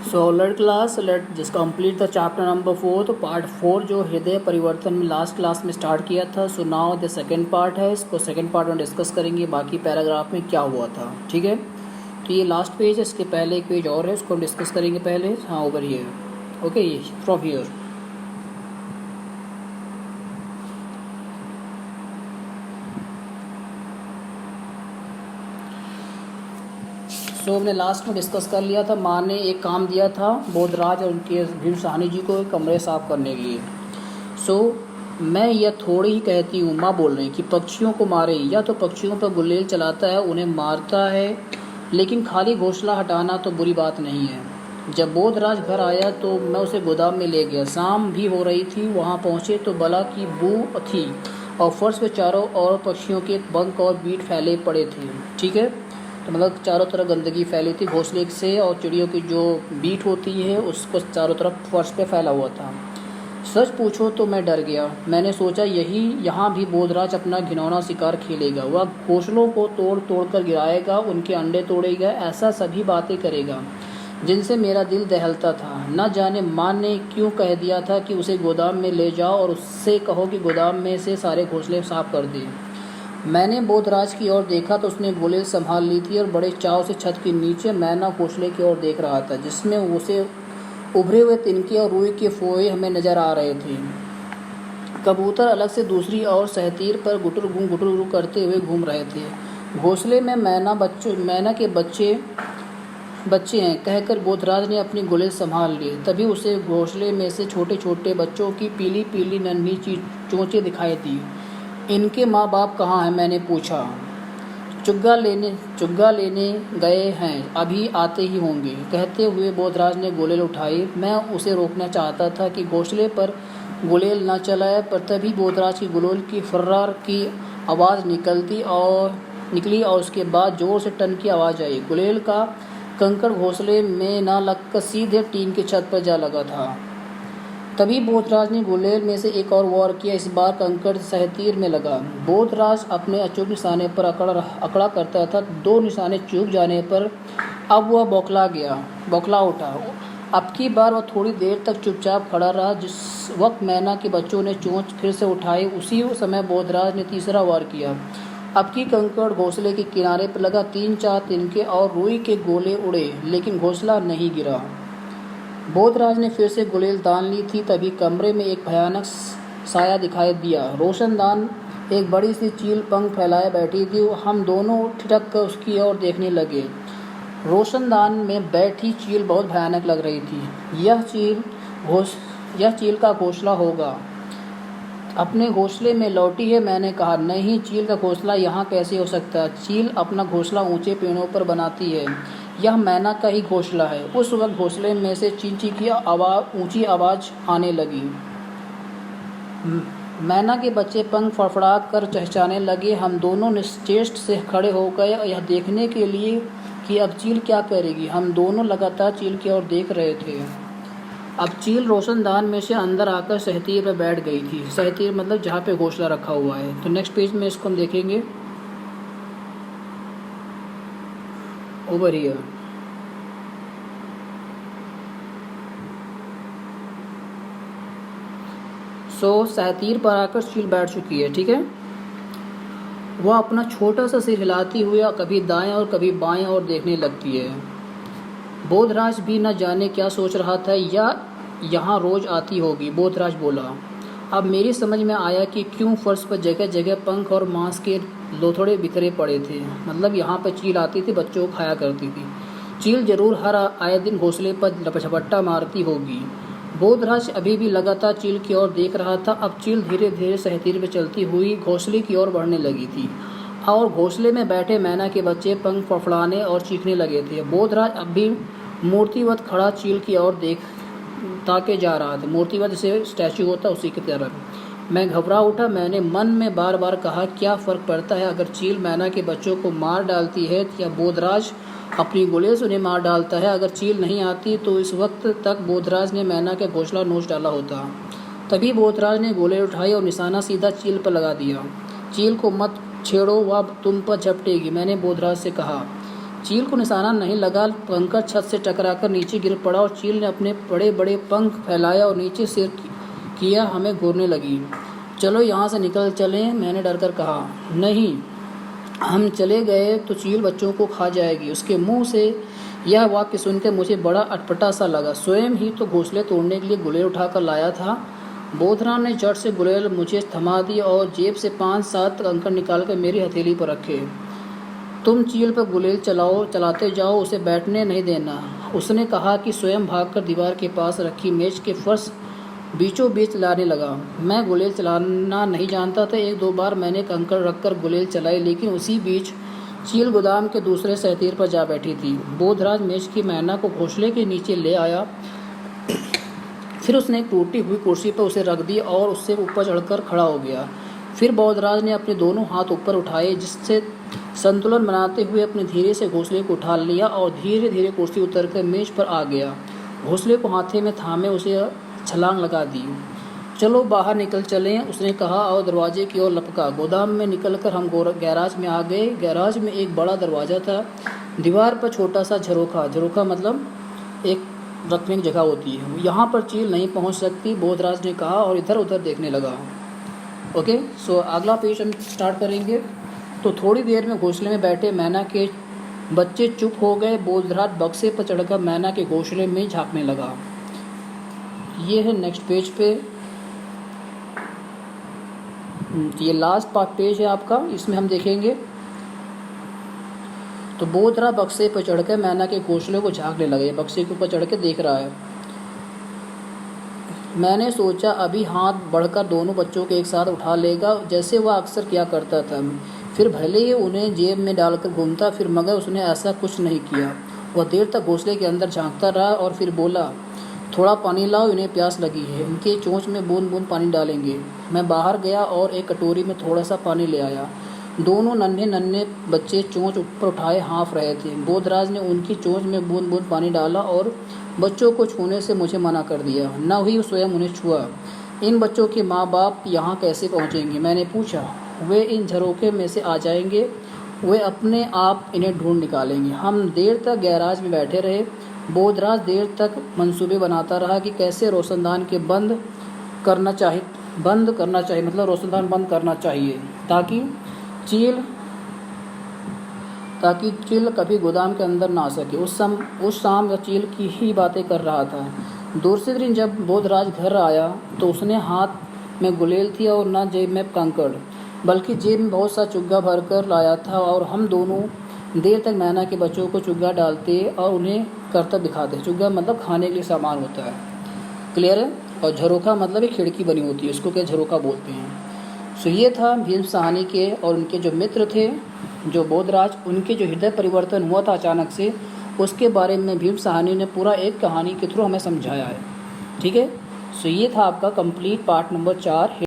So let class let just complete the chapter number 4। तो part 4 जो हृदय परिवर्तन में लास्ट क्लास में स्टार्ट किया था, so now the second part है। इसको सेकंड पार्ट में डिस्कस करेंगे बाकी पैराग्राफ में क्या हुआ था। ठीक है, तो ये लास्ट पेज है, इसके पहले एक पेज और है, उसको हम डिस्कस करेंगे पहले। हाँ, over here. Okay, from here. So हमने लास्ट में डिस्कस कर लिया था, माँ ने एक काम दिया था बोधराज और उनके भीम साहनी जी को कमरे साफ करने के लिए। सो मैं यह थोड़ी ही कहती हूँ, माँ बोल रही कि पक्षियों को मारे, या तो पक्षियों पर गुलेल चलाता है, उन्हें मारता है, लेकिन खाली घोंसला हटाना तो बुरी बात नहीं है। जब बोधराज घर आया तो मैं उसे गोदाम में ले गया। शाम भी हो रही थी। वहाँ पहुँचे तो बला की बू थी और फर्श पे चारों ओर पक्षियों के बंक और बीट फैले पड़े थे। ठीक है, तो मतलब चारों तरफ गंदगी फैली थी घोंसले से, और चिड़ियों की जो बीट होती है उसको चारों तरफ फर्श पे फैला हुआ था। सच पूछो तो मैं डर गया। मैंने सोचा यहाँ भी बोधराज अपना घिनौना शिकार खेलेगा। वह घोंसलों को तोड़ तोड़ कर गिराएगा, उनके अंडे तोड़ेगा, ऐसा सभी बातें करेगा जिनसे मेरा दिल दहलता था। न जाने माँ ने क्यों कह दिया था कि उसे गोदाम में ले जाओ और उससे कहो कि गोदाम में से सारे घोंसले साफ कर दे। मैंने बोधराज की ओर देखा तो उसने गोलेल संभाल ली थी और बड़े चाव से छत के नीचे मैना घोंसले की ओर देख रहा था, जिसमें उसे उभरे हुए तिनके और रुई के फोए हमें नजर आ रहे थे। कबूतर अलग से दूसरी ओर सहतीर पर गुटर गुटुर करते हुए घूम रहे थे। घोंसले में मैना के बच्चे हैं कहकर बोधराज ने अपनी गोलेल संभाल ली। तभी उसे घोंसले में से छोटे छोटे बच्चों की पीली पीली नन्ही चोंचें दिखाई दी। इनके माँ बाप कहाँ हैं? मैंने पूछा। चुग्गा लेने गए हैं, अभी आते ही होंगे, कहते हुए बोधराज ने गोलेल उठाई। मैं उसे रोकना चाहता था कि घोंसले पर गोलेल न चलाए, पर तभी बोधराज की गोलेल की फर्रार की आवाज़ निकली और उसके बाद जोर से टन की आवाज़ आई। गोलेल का कंकड़ घोंसले में न लगकर सीधे टीन की छत पर जा लगा था। तभी बोधराज ने गोलेल में से एक और वार किया। इस बार कंकड़ सहतीर में लगा। बोधराज अपने अचूक निशाने पर अकड़ा करता था। 2 निशाने चूक जाने पर अब वह बौखला उठा। अब की बार वह थोड़ी देर तक चुपचाप खड़ा रहा। जिस वक्त मैना के बच्चों ने चोंच फिर से उठाई, उसी समय बोधराज ने तीसरा वार किया। अब की कंकड़ घोंसले के किनारे पर लगा। 3-4 तिनके और रुई के गोले उड़े, लेकिन घोंसला नहीं गिरा। बोधराज ने फिर से गुलेल तान ली थी। तभी कमरे में एक भयानक साया दिखाई दिया। रोशनदान एक बड़ी सी चील पंख फैलाए बैठी थी। हम दोनों ठिठक कर उसकी ओर देखने लगे। रोशनदान में बैठी चील बहुत भयानक लग रही थी। यह चील का घोंसला होगा। अपने घोंसले में लौटी है? मैंने कहा। नहीं, चील का घोंसला यहाँ कैसे हो सकता है? चील अपना घोंसला ऊंचे पेड़ों पर बनाती है। यह मैना का ही घोंसला है। उस वक्त घोंसले में से चींची की ऊंची आवाज़ आने लगी। मैना के बच्चे पंख फड़फड़ा कर चहचहाने लगे। हम दोनों निश्चेष्ट से खड़े हो गए, यह देखने के लिए कि अब चील क्या करेगी। हम दोनों लगातार चील की ओर देख रहे थे। अब चील रोशनदान में से अंदर आकर सहतीर पर बैठ गई थी। सहतीर मतलब जहाँ पे घोंसला रखा हुआ है। तो नेक्स्ट पेज में इसको हम देखेंगे। Over here. सो सहतीर पर आकर चील बैठ चुकी है। ठीक है, वह अपना छोटा सा सिर हिलाती हुई कभी दाएं और कभी बाएं और देखने लगती है। बोधराज भी न जाने क्या सोच रहा था, या यहाँ रोज आती होगी। बोधराज बोला। अब मेरी समझ में आया कि क्यों फर्श पर जगह जगह पंख और मांस के लोथड़े बिखरे पड़े थे। मतलब यहाँ पर चील आती थी, बच्चों को खाया करती थी। चील जरूर हर आए दिन घोंसले पर झपट्टा मारती होगी। बोधराज अभी भी लगातार चील की ओर देख रहा था। अब चील धीरे धीरे सहतीर में चलती हुई घोंसले की ओर बढ़ने लगी थी, और घोंसले में बैठे मैना के बच्चे पंख फड़फड़ाने और चीखने लगे थे। बोधराज अब भी मूर्तिवत खड़ा चील की ओर ताके जा रहा था। मूर्तिवत जैसे स्टैचू होता उसी की तरह। मैं घबरा उठा। मैंने मन में बार बार कहा, क्या फ़र्क पड़ता है अगर चील मैना के बच्चों को मार डालती है, या बोधराज अपनी गोले से उन्हें मार डालता है। अगर चील नहीं आती तो इस वक्त तक बोधराज ने मैना का घोंसला नोच डाला होता। तभी बोधराज ने गोले उठाई और निशाना सीधा चील पर लगा दिया। चील को मत छेड़ो, वह तुम पर झपटेगी, मैंने बोधराज से कहा। चील को निशाना नहीं लगा। कंकड़ छत से टकराकर नीचे गिर पड़ा और चील ने अपने बड़े बड़े पंख फैलाया और नीचे सिर किया हमें घूरने लगी। चलो यहाँ से निकल चलें, मैंने डर कर कहा। नहीं, हम चले गए तो चील बच्चों को खा जाएगी। उसके मुंह से यह वाक्य सुनकर मुझे बड़ा अटपटा सा लगा। स्वयं ही तो घोंसले तोड़ने के लिए गुलेल उठाकर लाया था। बोधराज ने झट से गुलेल मुझे थमा दी और जेब से 5-7 कंकड़ निकालकर मेरी हथेली पर रखे। तुम चील पर गुलेल चलाते जाओ, उसे बैठने नहीं देना, उसने कहा कि स्वयं भागकर दीवार के पास रखी मेज के फर्श बीचों बीच चलाने लगा। मैं गुलेल चलाना नहीं जानता था। 1-2 बार मैंने कंकड़ रखकर गुलेल चलाई, लेकिन उसी बीच चील गोदाम के दूसरे सहतीर पर जा बैठी थी। बोधराज मेज की मैना को घोंसले के नीचे ले आया। फिर उसने एक टूटी हुई कुर्सी पर उसे रख दिया और उससे ऊपर चढ़कर खड़ा हो गया। फिर बोधराज ने अपने दोनों हाथ ऊपर उठाए, जिससे संतुलन बनाते हुए अपने धीरे से घोंसले को उठा लिया और धीरे धीरे कुर्सी उतरकर मेज पर आ गया। घोंसले को हाथे में थामे उसे छलांग लगा दी। चलो बाहर निकल चलें, उसने कहा और दरवाजे की ओर लपका। गोदाम में निकलकर हम गैराज में आ गए। गैराज में एक बड़ा दरवाज़ा था। दीवार पर छोटा सा झरोखा मतलब एक रखने की जगह होती है, यहाँ पर चील नहीं पहुँच सकती, बोधराज ने कहा और इधर उधर देखने लगा। ओके, सो अगला पेज हम स्टार्ट करेंगे। तो थोड़ी देर में घोंसले में बैठे मैना के बच्चे चुप हो गए। बोधराज बक्से पर चढ़कर मैना के घोंसले में झांकने लगा। ये है नेक्स्ट पेज पे, ये लास्ट पेज है आपका, इसमें हम देखेंगे। तो बोधराज बक्से पर चढ़कर मैना के घोंसले को झांकने लगे। बक्से के ऊपर चढ़ के देख रहा है। मैंने सोचा अभी हाथ बढ़कर दोनों बच्चों को एक साथ उठा लेगा, जैसे वह अक्सर किया करता था। फिर भले ही उन्हें जेब में डालकर घूमता, फिर मगर उसने ऐसा कुछ नहीं किया। वह देर तक घोंसले के अंदर झांकता रहा और फिर बोला, थोड़ा पानी लाओ, इन्हें प्यास लगी है, इनके चोंच में बूंद बूंद पानी डालेंगे। मैं बाहर गया और एक कटोरी में थोड़ा सा पानी ले आया। दोनों नन्हे नन्हे बच्चे चोंच ऊपर उठाए हाँफ रहे थे। बोधराज ने उनकी चोंच में बूंद बूंद पानी डाला और बच्चों को छूने से मुझे मना कर दिया। न ही स्वयं उन्हें छुआ। इन बच्चों के माँ बाप यहाँ कैसे पहुँचेंगे, मैंने पूछा। वे इन झरोखे में से आ जाएंगे, वे अपने आप इन्हें ढूंढ निकालेंगे। हम देर तक गैराज में बैठे रहे। बोधराज देर तक मंसूबे बनाता रहा कि कैसे रोशनदान के बंद करना चाहिए मतलब रोशनदान बंद करना चाहिए, ताकि चील कभी गोदाम के अंदर ना आ सके। उस शाम वह चील की ही बातें कर रहा था। दूसरे दिन जब बोधराज घर आया तो उसने हाथ में गुलेल थी और न जेब में कंकड़, बल्कि जेब में बहुत सा चुग्गा भर कर लाया था। और हम दोनों देर तक मैना के बच्चों को चुग्गा डालते और उन्हें करतब दिखाते। चुग्गा मतलब खाने के लिए सामान होता है, क्लियर है। और झरोखा मतलब एक खिड़की बनी होती है, उसको क्या झरोखा बोलते हैं। सो ये था भीम साहनी के और उनके जो मित्र थे, जो बोधराज, उनके जो हृदय परिवर्तन हुआ था अचानक से, उसके बारे में भीम साहनी ने पूरा एक कहानी के थ्रू हमें समझाया है। ठीक है, सो ये था आपका कंप्लीट पार्ट नंबर 4।